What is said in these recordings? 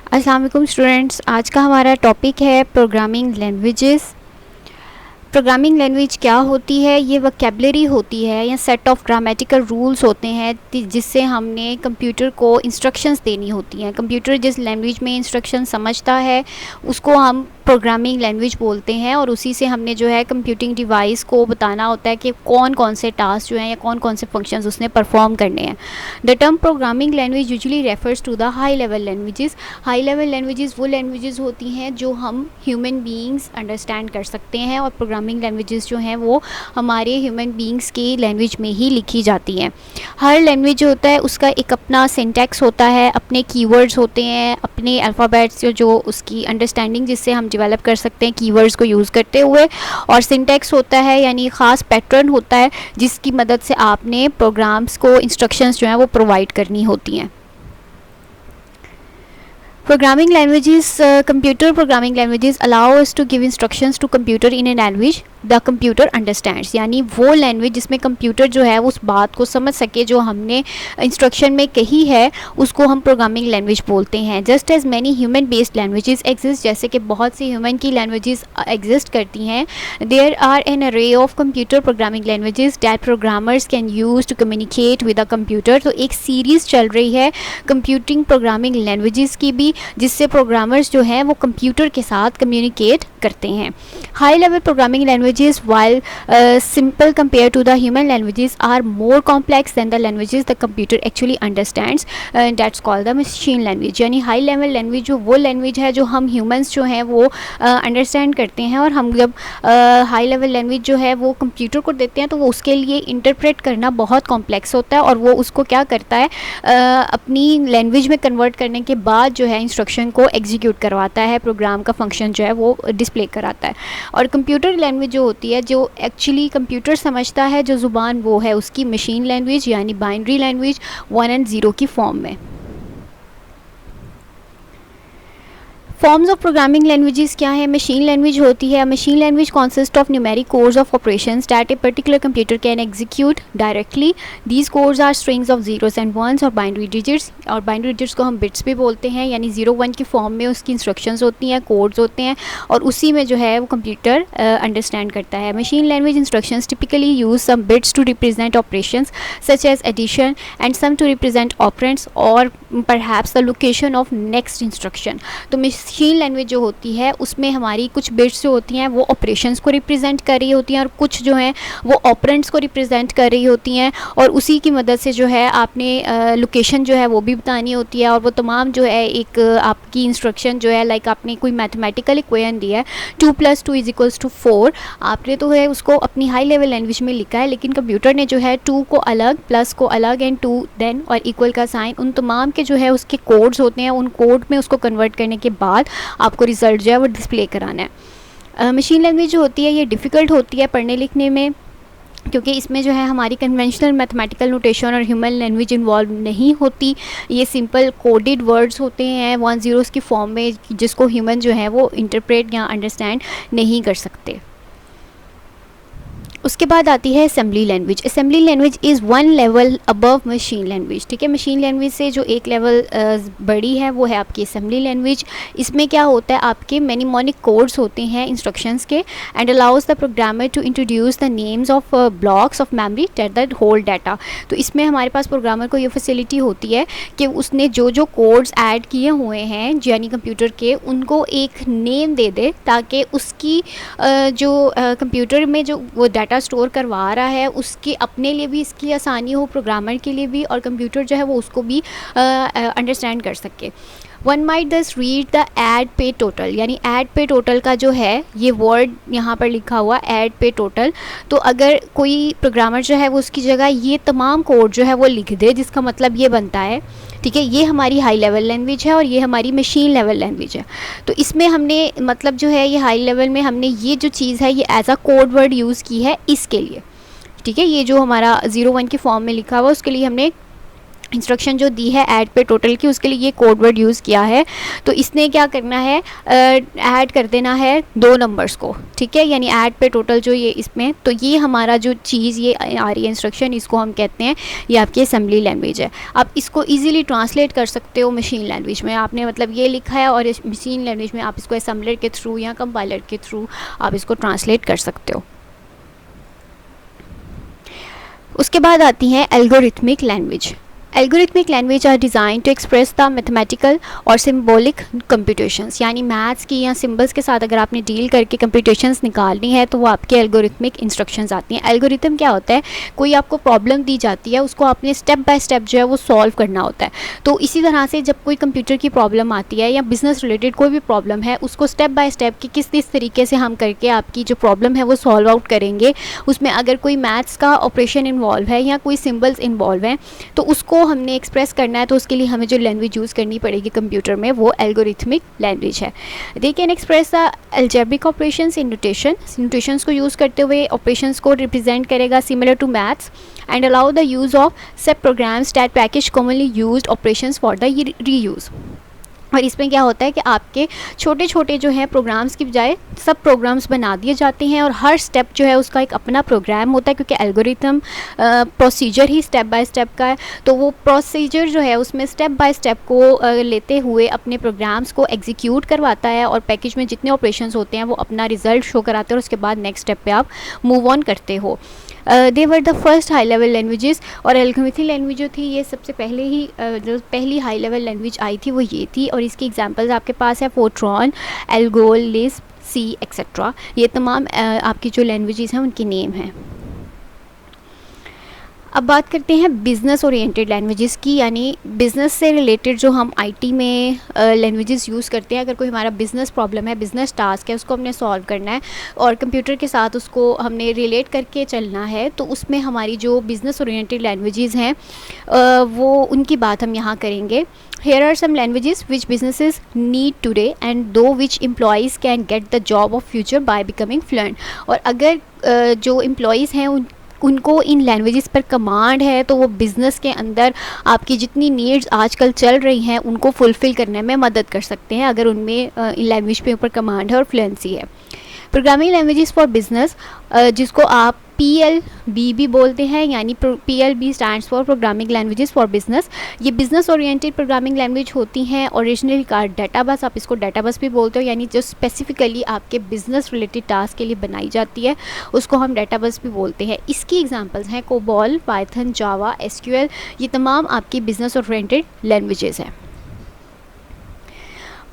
अस्सलाम वालेकुम स्टूडेंट्स, आज का हमारा टॉपिक है प्रोग्रामिंग लैंग्वेजेस। प्रोग्रामिंग लैंग्वेज क्या होती है? ये वोकैबुलरी होती है या सेट ऑफ ग्रामेटिकल रूल्स होते हैं जिससे हमने कंप्यूटर को इंस्ट्रक्शंस देनी होती हैं। कंप्यूटर जिस लैंग्वेज में इंस्ट्रक्शन समझता है उसको हम प्रोग्रामिंग लैंग्वेज बोलते हैं, और उसी से हमने जो है कंप्यूटिंग डिवाइस को बताना होता है कि कौन कौन से टास्क जो हैं या कौन कौन से फंक्शंस उसने परफॉर्म करने हैं। The term programming language usually refers to the high level languages. High level languages वो लैंग्वेजेस होती हैं जो हम ह्यूमन बीइंग्स अंडरस्टैंड कर सकते हैं, और प्रोग्रामिंग लैंग्वेजेस जो हैं वो हमारे ह्यूमन बीइंग्स की लैंग्वेज में ही लिखी जाती हैं। हर लैंग्वेज जो होता है उसका एक अपना सिंटैक्स होता है, अपने कीवर्ड्स होते हैं, अपने अल्फ़ाबेट्स जो उसकी अंडरस्टैंडिंग जिससे हम डेवलप कर सकते हैं कीवर्ड्स को यूज़ करते हुए, और सिंटैक्स होता है यानी ख़ास पैटर्न होता है जिसकी मदद से आपने प्रोग्राम्स को इंस्ट्रक्शंस जो हैं वो प्रोवाइड करनी होती हैं। Programming languages, computer programming languages allow us to give instructions to computer in a language the computer understands, यानी वो लैंग्वेज जिसमें कंप्यूटर जो है उस बात को समझ सके जो हमने इंस्ट्रक्शन में कही है, उसको हम प्रोग्रामिंग लैंग्वेज बोलते हैं। Just as many human based languages exist, जैसे कि बहुत सी ह्यूमन की लैंग्वेजेस एग्जिस्ट करती हैं, there are an array of computer programming languages that programmers can use to communicate with a computer. तो एक सीरीज़ चल रही है कंप्यूटिंग प्रोग्रामिंग लैंग्वेजेस की भी, जिससे प्रोग्रामर्स जो हैं वो कंप्यूटर के साथ कम्युनिकेट करते हैं। High level programming languages, while simple compared to the human languages, are more complex than the languages the computer actually understands. That's called the machine language। यानी हाई लेवल लैंग्वेज जो वो language है जो हम humans जो हैं वो understand करते हैं, और हम जब हाई लेवल लैंग्वेज जो है वो कंप्यूटर को देते हैं तो वो उसके लिए इंटरप्रेट करना बहुत कॉम्प्लेक्स होता है, और वो उसको क्या करता है अपनी लैंग्वेज में कन्वर्ट करने के बाद जो है इंस्ट्रक्शन को एग्जीक्यूट करवाता है, प्रोग्राम का फंक्शन जो है वो डिस्प्ले कराता है। और कंप्यूटर लैंग्वेज जो होती है जो एक्चुअली कंप्यूटर समझता है जो ज़ुबान, वो है उसकी मशीन लैंग्वेज यानी बाइनरी लैंग्वेज 1 और 0 की फॉर्म में। फॉर्म्स ऑफ प्रोग्रामिंग लैंग्वेजेस क्या है? मशीन लैंग्वेज होती है। Machine language consist of numeric codes of operations that a particular computer can execute directly. These codes are strings of zeros and ones और binary digits, और binary digits को हम bits भी बोलते हैं, यानी 0-1 की फॉर्म में उसकी इंस्ट्रक्शंस होती हैं, कोड्स होते हैं, और उसी में जो है वो कंप्यूटर अंडरस्टैंड करता है। Machine language instructions typically use some bits to represent operations such as addition and some to represent operands और perhaps the location of next instruction. तो मशीन लैंग्वेज जो होती है उसमें हमारी कुछ बिट्स जो होती हैं वो ऑपरेशंस को रिप्रेजेंट कर रही होती हैं, और कुछ जो हैं वो ऑपरेंड्स को रिप्रेजेंट कर रही होती हैं, और उसी की मदद से जो है आपने लोकेशन जो है वो भी बतानी होती है। और वो तमाम जो है एक आपकी इंस्ट्रक्शन जो है, लाइक आपने कोई मैथमेटिकल इक्वेशन दिया है 2 + 2 = 4, आपने तो है उसको अपनी हाई लेवल लैंग्वेज में लिखा है, लेकिन कंप्यूटर ने जो है 2 को अलग, प्लस को अलग, एंड 2 देन और इक्वल का साइन, उन तमाम के जो है उसके कोड्स होते हैं, उन कोड में उसको कन्वर्ट करने के बाद आपको रिज़ल्ट जो है वो डिस्प्ले कराना है। मशीन लैंग्वेज जो होती है ये डिफ़िकल्ट होती है पढ़ने लिखने में, क्योंकि इसमें जो है हमारी कन्वेंशनल मैथमेटिकल नोटेशन और ह्यूमन लैंग्वेज इन्वॉल्व नहीं होती। ये सिंपल कोडेड वर्ड्स होते हैं 1-0 की फॉर्म में, जिसको ह्यूमन जो है वो इंटरप्रेट या अंडरस्टैंड नहीं कर सकते। उसके बाद आती है assembly language. Assembly language is 1 level above machine language. ठीक है, मशीन लैंग्वेज से जो एक लेवल बड़ी है वो है आपकी असेंबली लैंग्वेज। इसमें क्या होता है, आपके मेनिमोनिक कोड्स होते हैं इंस्ट्रक्शंस के, and allows the programmer to introduce the names of blocks of memory that hold data. तो इसमें हमारे पास प्रोग्रामर को ये फैसिलिटी होती है कि उसने जो जो कोड्स ऐड किए हुए हैं यानी कंप्यूटर के, उनको एक नेम दे दे, ताकि उसकी जो कंप्यूटर में जो वो डाटा स्टोर करवा रहा है उसके अपने लिए भी इसकी आसानी हो, प्रोग्रामर के लिए भी, और कंप्यूटर जो है वो उसको भी अंडरस्टैंड कर सके। वन माइट दस रीड द ऐड पे टोटल, यानी ऐड पे टोटल का जो है ये वर्ड यहाँ पर लिखा हुआ ऐड पे टोटल, तो अगर कोई प्रोग्रामर जो है वो उसकी जगह ये तमाम कोड जो है वो लिख दे, जिसका मतलब ये बनता है, ठीक है, ये हमारी हाई लेवल लैंग्वेज है और ये हमारी मशीन लेवल लैंग्वेज है। तो इसमें हमने मतलब जो है ये हाई लेवल में हमने ये जो चीज़ है ये as a code word use की है इसके लिए। ठीक है, ये जो हमारा 0-1 की फॉर्म में लिखा हुआ उसके लिए हमने इंस्ट्रक्शन जो दी है ऐड पे टोटल की, उसके लिए ये कोड वर्ड यूज़ किया है। तो इसने क्या करना है, ऐड कर देना है 2 नंबर्स को, ठीक है, यानी ऐड पे टोटल जो ये इसमें, तो ये हमारा जो चीज़ ये आ रही है इंस्ट्रक्शन, इसको हम कहते हैं ये आपकी असेंबली लैंग्वेज है। आप इसको ईजिली ट्रांसलेट कर सकते हो मशीन लैंग्वेज में। आपने मतलब ये लिखा है और इस मशीन लैंग्वेज में आप इसको असेंबलर के थ्रू या कंपाइलर के थ्रू आप इसको ट्रांसलेट कर सकते हो। उसके बाद आती है algorithmic language. Algorithmic language are designed to express the mathematical और symbolic computations, यानी मैथ्स की या सिम्बल्स के साथ अगर आपने डील करके computations निकालनी है तो वो आपके algorithmic instructions आती हैं। एल्गोरिथम क्या होता है, कोई आपको प्रॉब्लम दी जाती है, उसको आपने स्टेप बाय स्टेप जो है वो सॉल्व करना होता है। तो इसी तरह से जब कोई कंप्यूटर की प्रॉब्लम आती है या बिज़नेस रिलेटेड कोई भी प्रॉब्लम है, उसको स्टेप बाय स्टेप कि किस तरीके से हम करके आपकी जो प्रॉब्लम है वो सॉल्व आउट करेंगे। उसमें अगर कोई मैथ्स का ऑपरेशन इन्वॉल्व है या कोई सिम्बल्स इन्वॉल्व हैं तो उसको हमने एक्सप्रेस करना है, तो उसके लिए हमें जो लैंग्वेज यूज़ करनी पड़ेगी कंप्यूटर में वो एल्गोरिथमिक लैंग्वेज है। They can express the algebraic operations in notations को यूज़ करते हुए ऑपरेशंस को रिप्रेजेंट करेगा similar to maths and allow the use of sub programs that package commonly used operations for the reuse. और इसमें क्या होता है कि आपके छोटे छोटे जो है प्रोग्राम्स की बजाय सब प्रोग्राम्स बना दिए जाते हैं और हर स्टेप जो है उसका एक अपना प्रोग्राम होता है, क्योंकि algorithm procedure he step by step का है। तो वो प्रोसीजर जो है उसमें स्टेप बाय स्टेप को लेते हुए अपने प्रोग्राम्स को एग्जीक्यूट करवाता है और पैकेज में जितने ऑपरेशंस होते हैं वो अपना रिजल्ट शो कराते हैं और उसके बाद नेक्स्ट स्टेप पे आप मूव ऑन करते हो। They were the first high level languages. और एल्गोरिथमिक लैंग्वेज जो थी ये सबसे पहले ही जो पहली हाई लेवल लैंग्वेज आई थी वो ये थी, और इसकी एग्जांपल्स आपके पास है Fortran, Algol, Lisp, C etcetera. ये तमाम आपकी जो लैंग्वेजेस हैं उनके नेम हैं। अब बात करते हैं बिज़नेस ओरिएंटेड लैंग्वेजेस की, यानी बिज़नेस से रिलेटेड जो हम आईटी में लैंग्वेजेस यूज़ करते हैं। अगर कोई हमारा बिज़नेस प्रॉब्लम है, बिज़नेस टास्क है, उसको हमने सॉल्व करना है और कंप्यूटर के साथ उसको हमने रिलेट करके चलना है, तो उसमें हमारी जो बिज़नेस ओरिएंटेड लैंग्वेजेस हैं वो उनकी बात हम यहाँ करेंगे। Here are some languages which businesses need today and though which employees can get the job of future by becoming fluent। और अगर जो एम्प्लॉयज़ हैं उनको इन लैंग्वेजेस पर कमांड है तो वो बिज़नेस के अंदर आपकी जितनी नीड्स आजकल चल रही हैं उनको फुलफ़िल करने में मदद कर सकते हैं, अगर उनमें इन लैंग्वेज पे ऊपर कमांड है और फ्लुएंसी है। प्रोग्रामिंग लैंग्वेजेस फॉर बिज़नेस, जिसको आप PLB भी बोलते हैं, यानी PLB stands for programming languages for business. ये बिज़नेस ओरिएंटेड प्रोग्रामिंग लैंग्वेज होती हैं। ओरिजिनली का डेटाबस, आप इसको डेटाबस भी बोलते हो, यानी जो स्पेसिफिकली आपके बिज़नेस रिलेटेड टास्क के लिए बनाई जाती है उसको हम डेटाबस भी बोलते हैं। इसकी एग्जांपल्स हैं कोबॉल, पाइथन, जावा, SQL। ये तमाम आपकी बिज़नेस ओरिएंटेड लैंग्वेजेस हैं।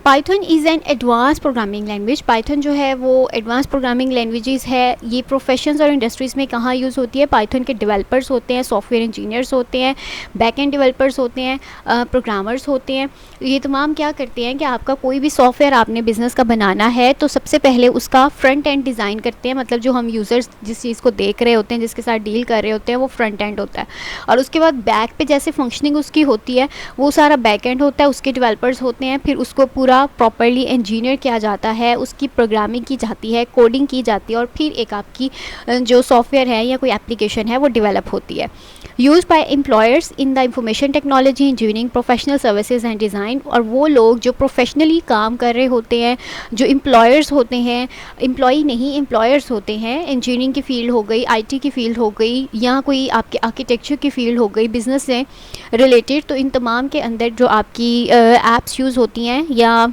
Python is an advance programming language. Python जो है वो एडवांस प्रोग्रामिंग लैंग्वेजेस है। ये प्रोफेशंस और इंडस्ट्रीज़ में कहाँ यूज़ होती है? पाइथन के डेवलपर्स होते हैं, सॉफ्टवेयर इंजीनियर्स होते हैं, बैक एंड डेवलपर्स होते हैं, प्रोग्रामर्स होते हैं। ये तमाम क्या करते हैं कि आपका कोई भी सॉफ्टवेयर आपने बिज़नेस का बनाना है तो सबसे पहले उसका फ्रंट एंड डिज़ाइन करते हैं, मतलब जो हम यूज़र्स जिस चीज़ को देख रहे होते हैं, जिसके साथ डील कर रहे होते हैं, वो फ्रंट एंड होता है। और उसके बाद बैक पे जैसे फंक्शनिंग उसकी होती है वो सारा बैक एंड होता है, उसके डेवलपर्स होते हैं। फिर उसको पूरा प्रॉपर्ली इंजीनियर किया जाता है, उसकी प्रोग्रामिंग की जाती है, कोडिंग की जाती है और फिर एक आपकी जो सॉफ्टवेयर है या कोई एप्लीकेशन है वो डेवलप होती है। Used by employers in the information technology, engineering, professional services and design. और वो लोग जो प्रोफेशनली काम कर रहे होते हैं, जो एम्प्लॉयर्स होते हैं, एम्प्लॉई नहीं एम्प्लॉयर्स होते हैं, इंजीनियरिंग की फील्ड हो गई, IT की फील्ड हो गई या कोई आपके आर्किटेक्चर की फील्ड हो गई, बिज़नेस से रिलेटेड, तो इन तमाम के अंदर जो आपकी एप्स यूज़ होती हैं या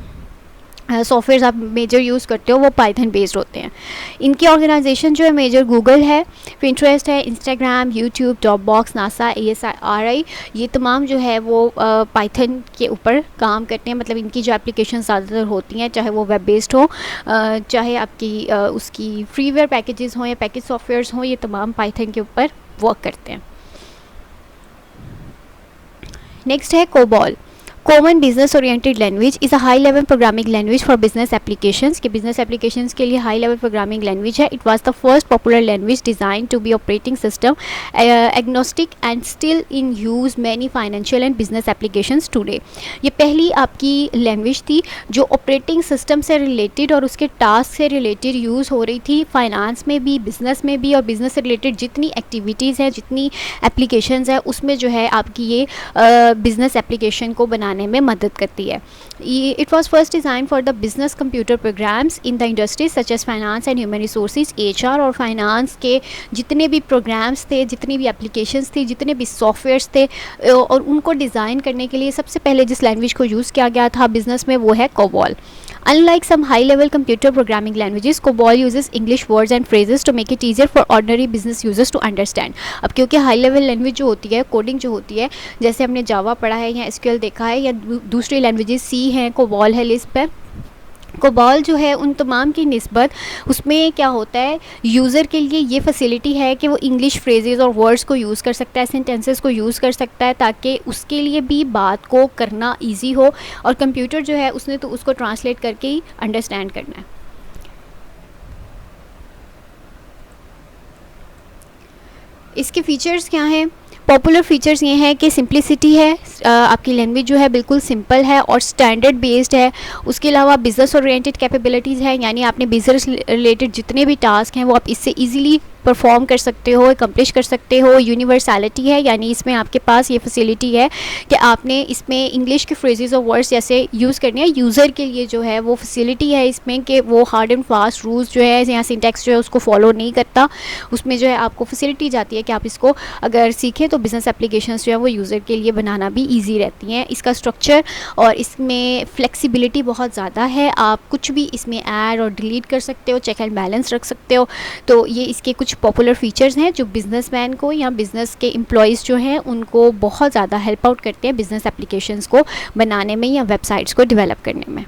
सॉफ्टवेयर आप मेजर यूज़ करते हो वो पाइथन बेस्ड होते हैं। इनकी ऑर्गेनाइजेशन जो है मेजर गूगल है, पिंटरेस्ट है, Instagram, YouTube, Dropbox, NASA, ASI, ये तमाम जो है वो पाइथन के ऊपर काम करते हैं। मतलब इनकी जो एप्लीकेशन ज़्यादातर होती हैं, चाहे वो वेब बेस्ड हो, चाहे आपकी उसकी फ्रीवेयर पैकेजेस हों या पैकेज सॉफ्टवेयर्स हों, ये तमाम पाइथन के ऊपर वर्क करते हैं। नेक्स्ट है COBOL. Common business oriented language is a high level programming language for business applications, कि बिजनेस एप्लीकेशंस के लिए हाई लेवल प्रोग्रामिंग लैंग्वेज है. It was the first popular language design to be operating system agnostic and still in use many financial and business applications today. ये पहली आपकी language थी जो operating system से related और उसके टास्क से रिलेटेड यूज़ हो रही थी, फाइनेंस में भी, बिजनेस में भी, और बिजनेस से रिलेटेड जितनी एक्टिविटीज़ हैं, जितनी एप्लीकेशंस हैं, उसमें जो है आपकी ये बिजनेस एप्लीकेशन को बनाने में मदद करती है. It was first design for the business computer programs in the industry such as finance and human resources. HR और फाइनेंस के जितने भी प्रोग्राम्स थे, जितनी भी एप्लीकेशंस थी, जितने भी सॉफ्टवेयर्स थे, और उनको डिज़ाइन करने के लिए सबसे पहले जिस लैंग्वेज को यूज़ किया गया था बिजनेस में, वो है COBOL. Unlike some high-level computer programming languages, COBOL uses English words and phrases to make it easier for ordinary business users to understand. अब क्योंकि हाई लेवल लैंग्वेज जो होती है, कोडिंग जो होती है, जैसे हमने जावा पढ़ा है या SQL देखा है या दूसरी लैंग्वेजेस C हैं, COBOL है लिस्ट पर, COBOL जो है उन तमाम की निस्बत उसमें क्या होता है, यूज़र के लिए ये फैसिलिटी है कि वो इंग्लिश फ्रेजेस और वर्ड्स को यूज़ कर सकता है, सेंटेंसेस को यूज़ कर सकता है, ताकि उसके लिए भी बात को करना इजी हो, और कंप्यूटर जो है उसने तो उसको ट्रांसलेट करके ही अंडरस्टैंड करना है. इसके फीचर्स क्या हैं? पॉपुलर फीचर्स ये हैं कि सिंप्लिसिटी है, आपकी लैंग्वेज जो है बिल्कुल सिंपल है और स्टैंडर्ड बेस्ड है. उसके अलावा बिज़नेस ओरिएंटेड कैपेबिलिटीज़ है, यानी आपने बिज़नेस रिलेटेड जितने भी टास्क हैं वो आप इससे इजीली परफॉर्म कर सकते हो, अकम्प्लिश कर सकते हो. यूनिवर्सैलिटी है, यानी इसमें आपके पास ये फैसिलिटी है कि आपने इसमें इंग्लिश के फ्रेजेस और वर्ड्स जैसे यूज़ करने हैं. यूज़र के लिए जो है वो फैसिलिटी है इसमें कि वो हार्ड एंड फास्ट रूल्स जो है या सिंटैक्स जो है उसको फॉलो नहीं करता. उसमें जो है आपको फैसिलिटी जाती है कि आप इसको अगर सीखें तो बिज़नेस एप्लीकेशंस जो है वो यूज़र के लिए बनाना भी ईजी रहती हैं. इसका स्ट्रक्चर और इसमें फ्लेक्सिबिलिटी बहुत ज़्यादा है, आप कुछ भी इसमें ऐड और डिलीट कर सकते हो, चेक एंड बैलेंस रख सकते हो. तो ये इसके कुछ पॉपुलर फीचर्स हैं जो बिजनेसमैन को या बिज़नेस के एम्प्लॉयज़ जो हैं उनको बहुत ज़्यादा हेल्प आउट करते हैं बिज़नेस एप्लीकेशंस को बनाने में या वेबसाइट्स को डेवलप करने में.